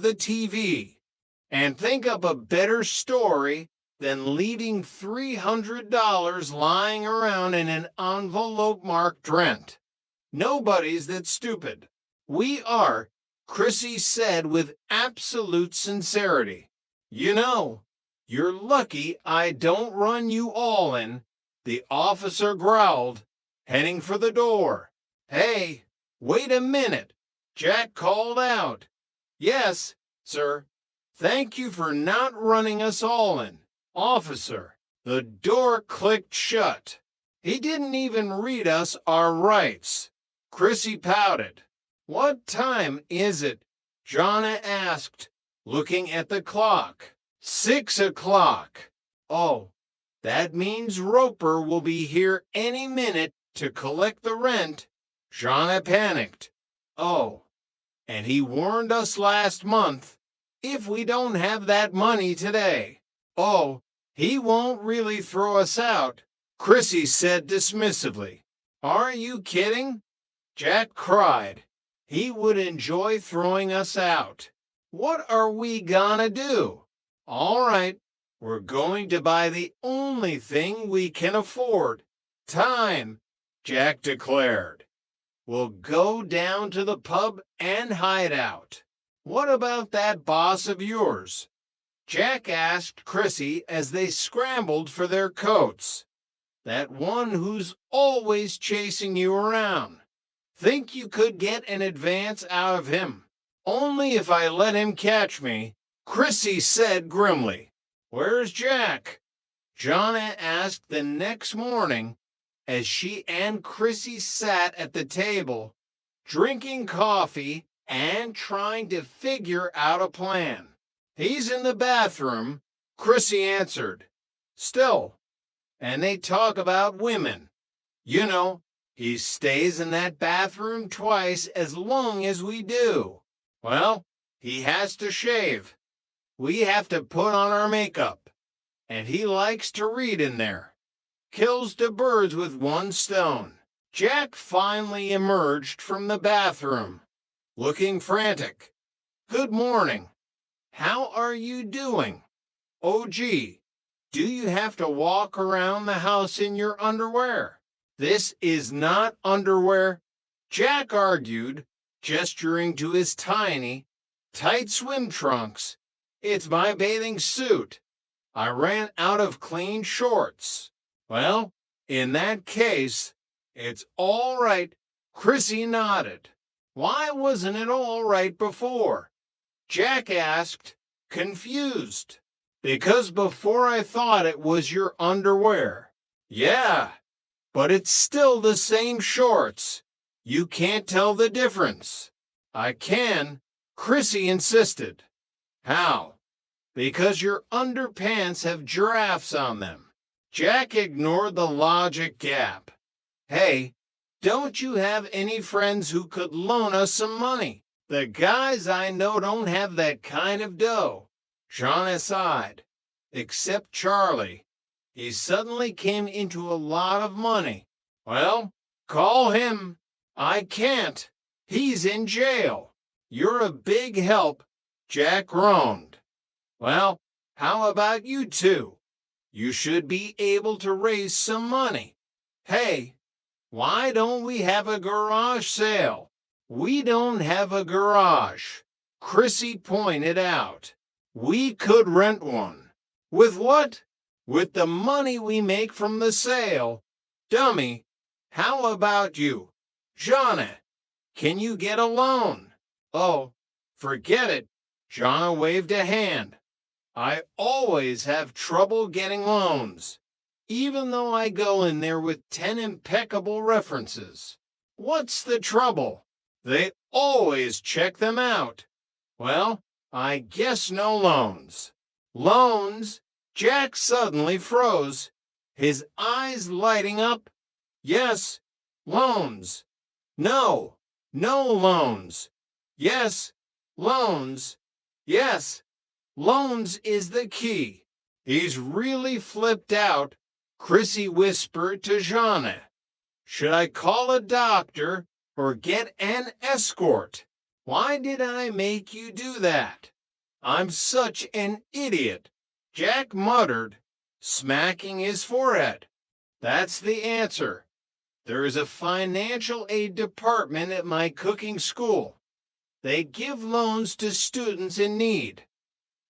the TV and think up a better story than leaving $300 lying around in an envelope marked rent. Nobody's that stupid. We are, Chrissy said with absolute sincerity. You know, you're lucky I don't run you all in, the officer growled, heading for the door. Hey, wait a minute, Jack called out. Yes, sir. Thank you for not running us all in, officer. The door clicked shut. He didn't even read us our rights. Chrissy pouted. What time is it? Jonna asked, looking at the clock. 6 o'clock. Oh, that means Roper will be here any minute to collect the rent. Jonna panicked. Oh, and he warned us last month. If we don't have that money today. Oh, he won't really throw us out, Chrissy said dismissively. Are you kidding? Jack cried. He would enjoy throwing us out. What are we gonna do? All right, we're going to buy the only thing we can afford. Time, Jack declared. We'll go down to the pub and hide out. What about that boss of yours? Jack asked Chrissy as they scrambled for their coats. That one who's always chasing you around. Think you could get an advance out of him? Only if I let him catch me, Chrissy said grimly. Where's Jack? Jonna asked the next morning as she and Chrissy sat at the table, drinking coffee and trying to figure out a plan. He's in the bathroom, Chrissy answered. Still. And they talk about women. You know, he stays in that bathroom twice as long as we do. Well, he has to shave. We have to put on our makeup. And he likes to read in there. Kills two birds with one stone. Jack finally emerged from the bathroom, looking frantic. Good morning. How are you doing? Oh, gee, do you have to walk around the house in your underwear? This is not underwear, Jack argued, gesturing to his tiny, tight swim trunks. It's my bathing suit. I ran out of clean shorts. Well, in that case, it's all right, Chrissy nodded. Why wasn't it all right before? Jack asked, confused. Because before I thought it was your underwear. Yeah, but it's still the same shorts. You can't tell the difference. I can, Chrissy insisted. How? Because your underpants have giraffes on them. Jack ignored the logic gap. Hey, don't you have any friends who could loan us some money? The guys I know don't have that kind of dough. Jonna sighed. Except Charlie. He suddenly came into a lot of money. Well, call him. I can't. He's in jail. You're a big help, Jack groaned. Well, how about you two? You should be able to raise some money. Hey, why don't we have a garage sale? We don't have a garage, Chrissy pointed out. We could rent one. With what? With the money we make from the sale. Dummy, how about you? Jonna, can you get a loan? Oh, forget it. Jonna waved a hand. I always have trouble getting loans, even though I go in there with 10 impeccable references. What's the trouble? They always check them out. Well, I guess no loans. Loans? Jack suddenly froze, his eyes lighting up. Yes, loans. No, no loans. Yes, loans. Yes, loans is the key. He's really flipped out, Chrissy whispered to Jonna. Should I call a doctor or get an escort? Why did I make you do that? I'm such an idiot, Jack muttered, smacking his forehead. That's the answer. There is a financial aid department at my cooking school. They give loans to students in need.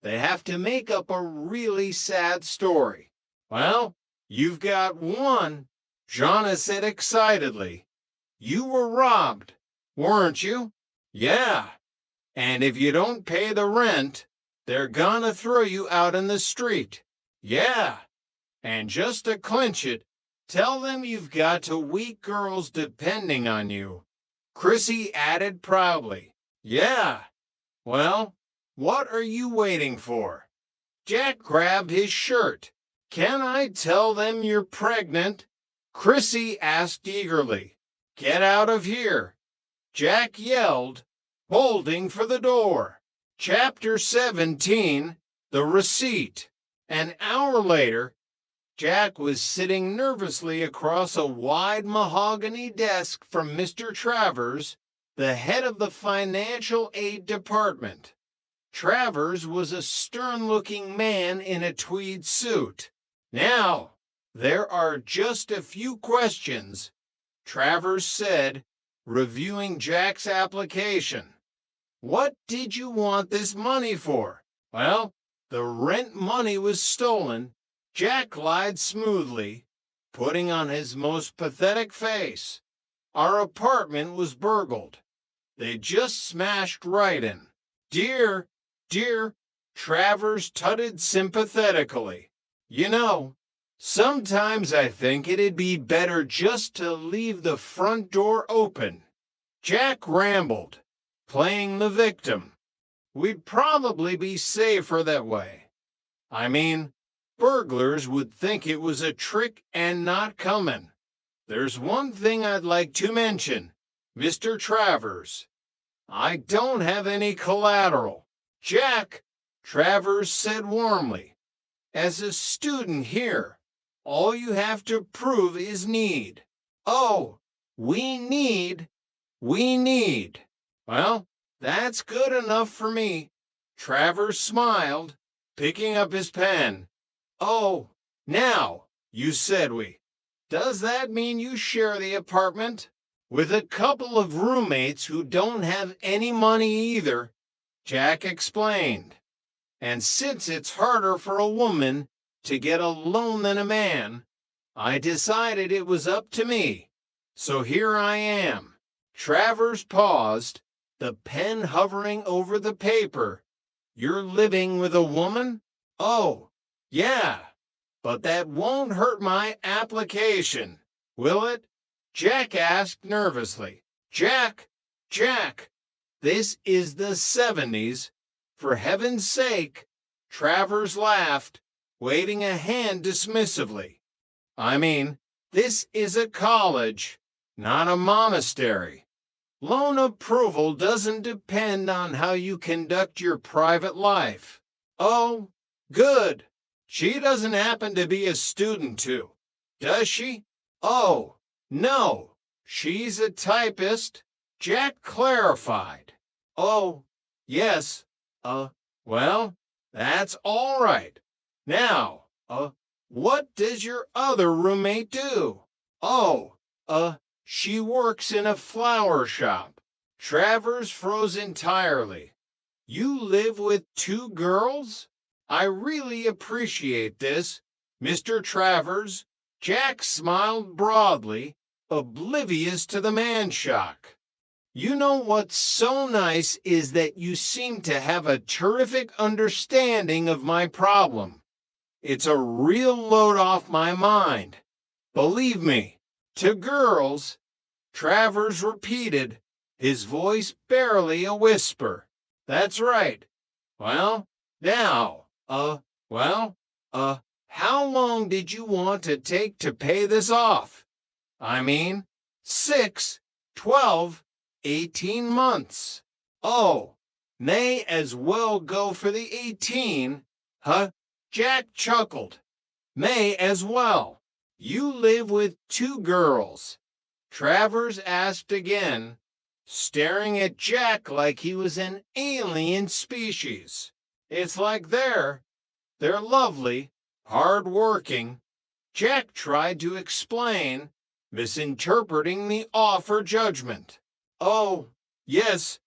They have to make up a really sad story. Well, you've got one, Jana said excitedly. You were robbed, weren't you? Yeah. And if you don't pay the rent, they're gonna throw you out in the street. Yeah. And just to clinch it, tell them you've got 2 weak girls depending on you. Chrissy added proudly. Yeah. Well, what are you waiting for? Jack grabbed his shirt. Can I tell them you're pregnant? Chrissy asked eagerly. Get out of here. Jack yelled, holding for the door. Chapter 17, The Receipt. An hour later, Jack was sitting nervously across a wide mahogany desk from Mr. Travers, the head of the financial aid department. Travers was a stern-looking man in a tweed suit. Now, there are just a few questions, Travers said, reviewing Jack's application. What did you want this money for? Well, the rent money was stolen. Jack lied smoothly, putting on his most pathetic face. Our apartment was burgled. They just smashed right in. Dear, Travers tutted sympathetically. You know, sometimes I think it'd be better just to leave the front door open. Jack rambled, playing the victim. We'd probably be safer that way. I mean, burglars would think it was a trick and not coming. There's one thing I'd like to mention, Mr. Travers. I don't have any collateral. Jack, Travers said warmly. As a student here, all you have to prove is need. Oh, we need. Well, that's good enough for me. Travers smiled, picking up his pen. Oh, now, you said we. Does that mean you share the apartment? With a couple of roommates who don't have any money either, Jack explained. And since it's harder for a woman to get a loan than a man, I decided it was up to me. So here I am. Travers paused, the pen hovering over the paper. You're living with a woman? Oh, yeah. But that won't hurt my application, will it? Jack asked nervously. Jack, this is the 70s. For heaven's sake, Travers laughed, waving a hand dismissively. I mean, this is a college, not a monastery. Loan approval doesn't depend on how you conduct your private life. Oh, good. She doesn't happen to be a student too, does she? Oh, no, she's a typist, Jack clarified. Oh, yes, well, that's all right. Now, what does your other roommate do? Oh, she works in a flower shop. Travers froze entirely. You live with 2 girls? I really appreciate this, Mr. Travers. Jack smiled broadly, oblivious to the man shock. You know what's so nice is that you seem to have a terrific understanding of my problem. It's a real load off my mind. Believe me, to girls, Travers repeated, his voice barely a whisper. That's right. Well, now, how long did you want to take to pay this off? I mean, 6, 12, 18 months. Oh, may as well go for the 18, huh? Jack chuckled. May as well. You live with 2 girls. Travers asked again, staring at Jack like he was an alien species. It's like they're lovely, hard-working. Jack tried to explain, misinterpreting the offer judgment. Oh, yes,